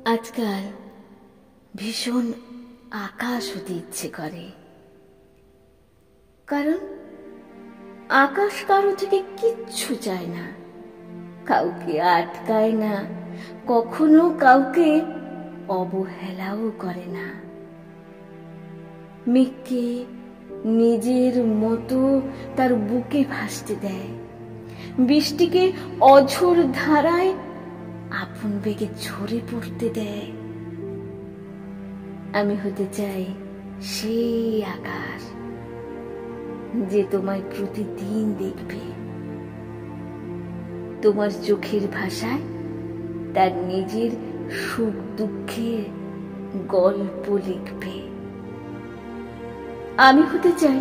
আজকাল ভীষণ আকাশ হতে ইচ্ছে করে, কারণ আকাশ কারো থেকে কিচ্ছু চায় না, কাউকে আটকায় না, কখনো কাউকে অবহেলাও করে না। মেঘকে নিজের মতো তার বুকে ভাসতে দেয়, বৃষ্টিকে অঝোর ধারায় আপন বেগে ঝরে পড়তে দেয়। আমি হতে চাই সেই আকাশ যে তোমায় প্রতিদিন দেখবে, তোমার চোখের ভাষায় তার নিজের সুখ দুঃখের গল্প লিখবে। আমি হতে চাই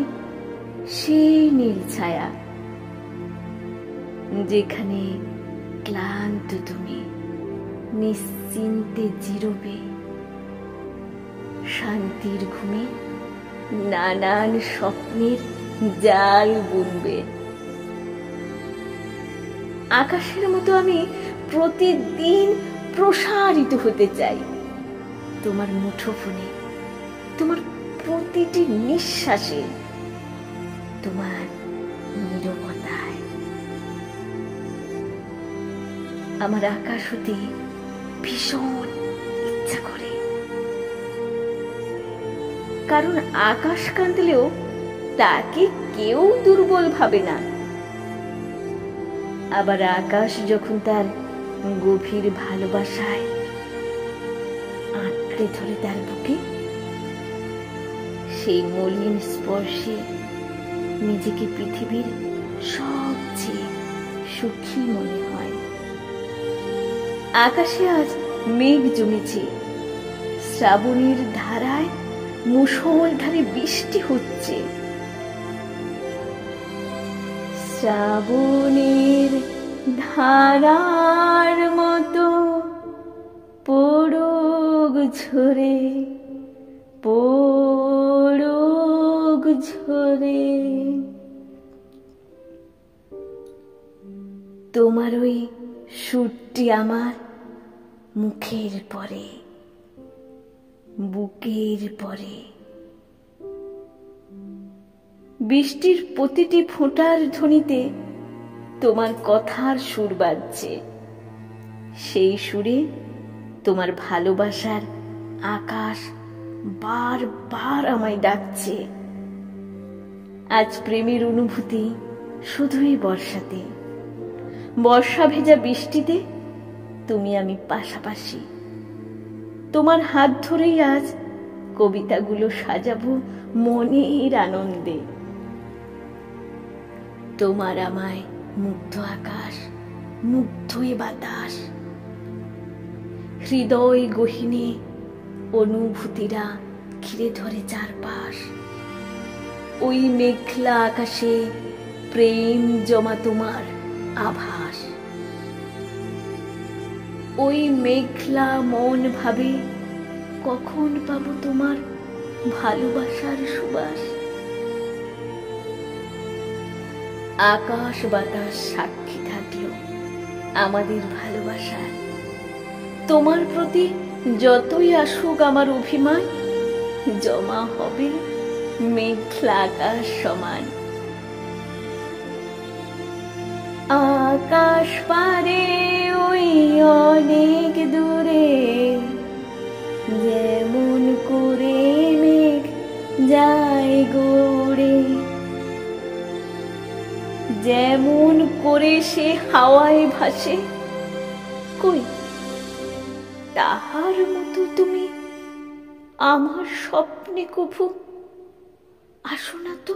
সেই নীল ছায়া যেখানে ক্লান্ত তুমি নিশ্চিন্তে জিরোবে, শান্তির ঘুমে নানান স্বপ্নের জাল বুনবে। আকাশের মতো আমি প্রতিদিন প্রসারিত হতে চাই তোমার মুঠোফোনে, তোমার প্রতিটি নিঃশ্বাসে, তোমার নীরবতায়। আমার আকাশ হতে ভীষণ ইচ্ছা করে, কারণ আকাশ কাঁদলেও তাকে কেউ দুর্বল ভাবে না। আবার আকাশ যখন তার গভীর ভালোবাসায় আঁকড়ে ধরে তার বুকে, সেই মলিন স্পর্শে নিজেকে পৃথিবীর সবচেয়ে সুখী মনে হয়। আকাশে আজ মেঘ জমেছে, শ্রাবণীর ধারায় মুষলধারে বৃষ্টি হচ্ছে। শ্রাবণের ধারার মতো পড়ুক ঝরে, পড়ুক ঝরে। তোমার ওই সুরটি আমার মুখের পরে, বুকের পরে। বৃষ্টির প্রতিটি ফোঁটার ধ্বনিতে তোমার কথার সুর বাজছে, সেই সুরে তোমার ভালোবাসার আকাশ বারবার আমায় ডাকছে। আজ প্রেমের অনুভূতি শুধুই বর্ষাতে, বর্ষা ভেজা বৃষ্টিতে তুমি আমি পাশাপাশি। তোমার হাত ধরেই আজ কবিতাগুলো সাজাবো মনের আনন্দে। তোমার আমায় মুগ্ধ আকাশ, মুগ্ধ এ বাতাস, হৃদয় গহীনে অনুভূতিরা ঘিরে ধরে চারপাশ। ওই মেঘলা আকাশে প্রেম জমা তোমার আভাস। ওই মেঘলা মন ভাবে কখন পাবো তোমার ভালোবাসার সুবাস। আকাশ বাতাস সাক্ষী থাকলো আমাদের ভালোবাসার, তোমার প্রতি যতই আসুক আমার অভিমান, জমা হবে মেঘলা আকাশ সমান। আকাশ পারে ওই অনেক দূরে, যেমন করে মেঘ যায় গড়ে, যেমন করে সে হাওয়ায় ভাসে, কই তাহার মতো তুমি আমার স্বপ্নে কভু আসো না তো।